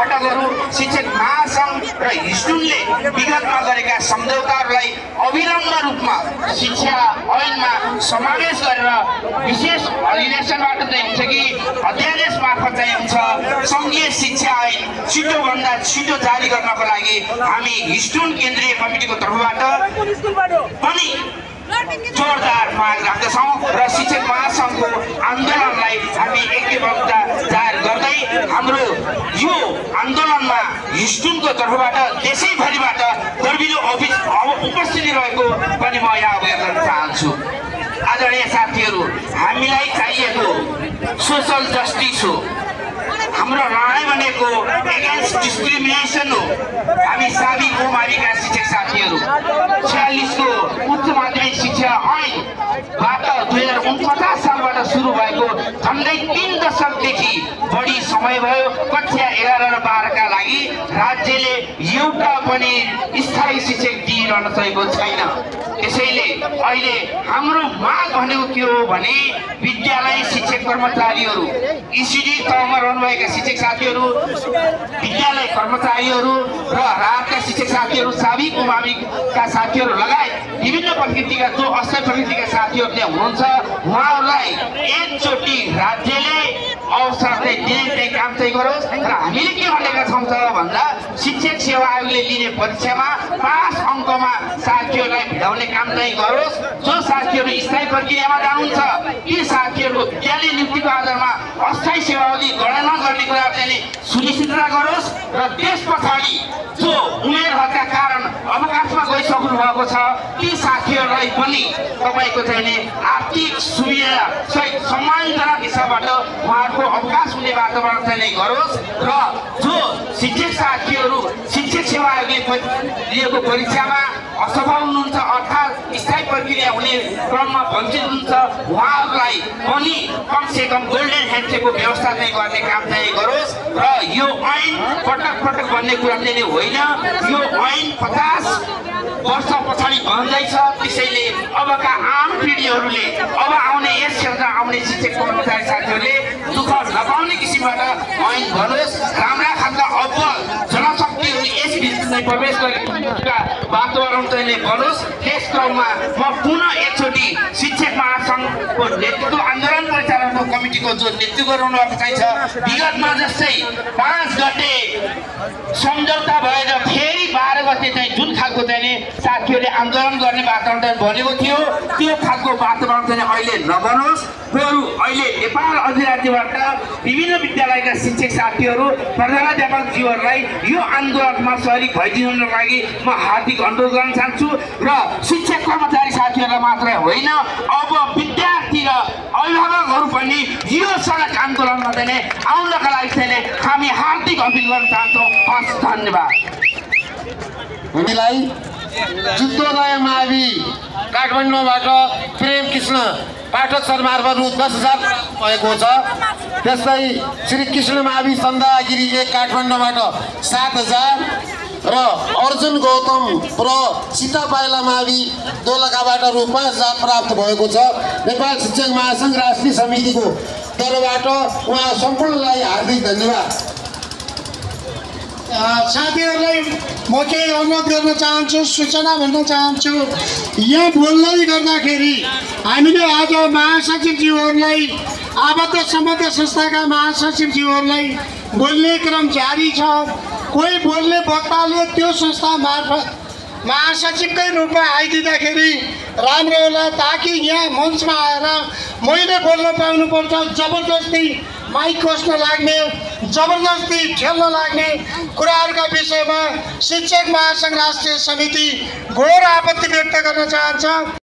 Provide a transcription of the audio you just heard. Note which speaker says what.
Speaker 1: घटकहरू शिक्षक महासंघ र हिस्टुनले विगतमा गरेका सम्झौताहरूलाई अविलम्ब रूपमा शिक्षा ऐनमा समावेश गरेर विशेष अधिवेशनबाट चाहिँ हुन्छ कि अध्यादेश मार्फत चाहिँ हुन्छ संघीय शिक्षा ऐन छिटोभन्दा छिटो जारी गर्नको लागि हामी हिस्टुन केन्द्रीय कमिटीको तर्फबाट पनि जोरदार माग राख्दछौँ र शिक्षक महासंघको आन्दोलनलाई हामी ऐक्यबद्धता जाहेर गर्दै हाम्रो यो आन्दोलनमा हिस्टुनको तर्फबाट देशैभरिबाट गर्विलो उपस्थिति रहेको पनि म यहाँ अवगत गर्न चाहन्छु। आदरणीय साथीहरू, हामीलाई चाहिएको सोशल जस्टिस हो। हाम्रो लडाइँ भनेको एगेन्स्ट डिस्क्रिमिनेसन हो। हामी साबी कुमारीका शिक्षक साथीहरू 46 को उच्च माध्यमिक शिक्षा ऐनबाट 2049 सालबाट सुरु भएको झन्डै 3 दशकदेखि बढी समय भयो कक्षा 11 र 12 का लागि राज्यले एउटा पनि स्थायी शिक्षक दिइरहन सकेको छैन। त्यसैले अहिले हाम्रो माग भनेको के हो भने विद्यालय शिक्षक कर्मचारीहरू, ईसीडी तहमा रहनुभएका शिक्षक साथीहरू, विद्यालय कर्मचारीहरू र राहतका शिक्षक साथीहरू, साबी कुमारीका साथीहरू लगायत विभिन्न प्रकृतिका जो अस्थायी प्रकृतिका साथीहरू त्यहाँ हुनुहुन्छ, उहाँहरूलाई एकचोटि राज्यले अवसर दिने काम चाहिँ गरोस्। र हामीले के भनेका छौँ त भन्दा शिक्षक सेवा आयोगले लिने परीक्षामा पास अङ्कमा साथीहरूलाई भिडाउने काम चाहिँ गरोस्। जो साथीहरू स्थायी प्रक्रियामा जानुहुन्छ ती साथीहरूको विद्यालय नियुक्तिको आधारमा अस्थायी सेवावधि गणना गर्ने कुरा चाहिँ सुनिश्चितता गरोस् र त्यस पछाडि जो उमेरका कारण अवकाशमा गइसक्नु भएको छ ती साथीहरूलाई पनि तपाईँको चाहिँ आर्थिक सुविधा सहित सम्मानजनक हिसाबबाट उहाँहरूको अवकाश हुने वातावरण चाहिँ गरोस्। र जो शिक्षक साथीहरू शिक्षक सेवा आयोगले लिएको परीक्षामा असफल हुनुहुन्छ अर्थात् स्थायी प्रक्रिया हुने क्रममा वञ्चित हुन्छ उहाँहरूलाई पनि कमसेकम गोल्डन ह्यान्डसेकको व्यवस्था चाहिँ गर्ने काम चाहिँ गरोस्। र यो ऐन पटक पटक भन्ने कुरा चाहिँ होइन, यो ऐन 50 वर्ष पछाडि बन्दैछ। त्यसैले अबका आम पिँढीहरूले अब आउने यस क्षेत्रमा आउने शिक्षक कर्मचारी साथीहरूले दुःख नपाउने किसिमबाट ऐन बनोस्। राम्रा खालका अब्बल जनशक्तिहरू यस भित्र प्रवेश गरेका वातावरण चाहिँ बनोस्। त्यस क्रममा म पुनः एकचोटि शिक्षक महासंघको नेतृत्व आन्दोलन परिचालन कमिटीको जो नेतृत्व गर्नुभएको चाहिँ छ विगतमा जस्तै 5 गते सम्झौता भएर फेरि 12 गते चाहिँ जुन खालको चाहिँ साथीहरूले आन्दोलन गर्ने वातावरण बनेको थियो त्यो खालको वातावरण चाहिँ अहिले नबनोस्। अहिले नेपाल अधिराज्यबाट विभिन्न विद्यालयका शिक्षक साथीहरू प्रधानाध्यापकज्यूहरूलाई यो आन्दोलनमा सहभागी भइदिनुको लागि म हार्दिक अनुरोध गर्न चाहन्छु। र शिक्षक कर्मचारी साथीहरूलाई मात्रै होइन अब विद्यार्थी र अभिभावकहरू पनि यो सडक आन्दोलनमा चाहिँ आउनका लागि चाहिँ हामी हार्दिक अपिल गर्न चाहन्छौँ। हस्, धन्यवाद।
Speaker 2: हामीलाई जुद्धोदय मावि काठमाडौँबाट प्रेम कृष्ण पाठक सर मार्फत रु 10,000 भएको छ। त्यस्तै श्री कृष्ण मावि सन्दागिरी 1 काठमाडौँबाट 7,000 र अर्जुन गौतम र सीता पाइला मावि दोलखाबाट रु 5,000 प्राप्त भएको छ। नेपाल शिक्षक महासंघ राष्ट्रिय समितिको तर्फबाट उहाँ सम्पूर्णलाई हार्दिक धन्यवाद।
Speaker 3: साथीहरूलाई म केही अनुरोध गर्न चाहन्छु, सूचना भन्न चाहन्छु। यहाँ बोल्दै गर्दाखेरि हामीले आज महासचिवज्यूहरूलाई आबद्ध सम्बद्ध संस्थाका महासचिवज्यूहरूलाई बोल्ने क्रम जारी छ। कोही बोल्ने वक्ताले त्यो संस्था मार्फत महासचिवकै रूपमा आइदिँदाखेरि राम्रो होला, ताकि यहाँ मञ्चमा आएर मैले बोल्न पाउनुपर्छ। जबरजस्ती माइक खोज्न लाग्ने, जबरजस्ती ठेल्न लाग्ने कुराहरूका विषयमा शिक्षक महासंघ राष्ट्रिय समिति घोर आपत्ति व्यक्त गर्न चाहन्छ।